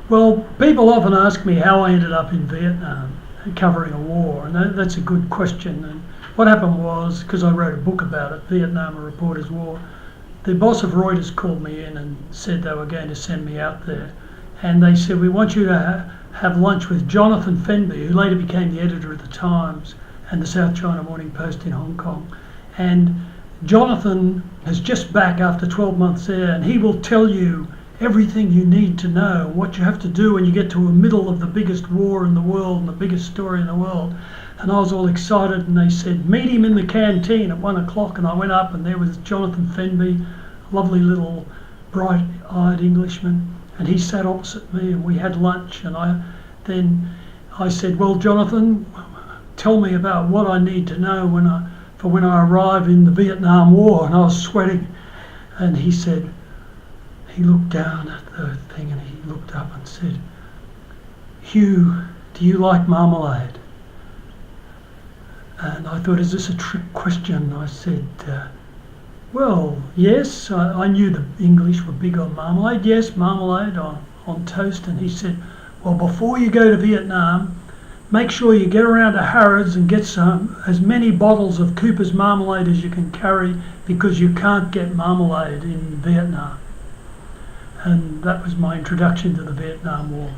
Well, people often ask me how I ended up in Vietnam covering a war, and that's a good question. And what happened was, because I wrote a book about it, Vietnam, A Reporter's War, the boss of Reuters called me in and said they were going to send me out there. And they said, we want you to have lunch with Jonathan Fenby, who later became the editor of the Times and the South China Morning Post in Hong Kong. And Jonathan is just back after 12 months there, and he will tell you everything you need to know, what you have to do when you get to the middle of the biggest war in the world and the biggest story in the world. And I was all excited, and they said, meet him in the canteen at 1 o'clock. And I went up, and there was Jonathan Fenby, a lovely little bright-eyed Englishman, and he sat opposite me, and we had lunch. And I said, well, Jonathan, tell me about what I need to know when I arrive in the Vietnam War. And I was sweating, and he said, he looked down at the thing and he looked up and said, Hugh, do you like marmalade? And I thought, is this a trick question? I said, well, yes. I knew the English were big on marmalade. Yes, marmalade on toast. And he said, well, before you go to Vietnam, make sure you get around to Harrods and get as many bottles of Cooper's marmalade as you can carry, because you can't get marmalade in Vietnam. And that was my introduction to the Vietnam War.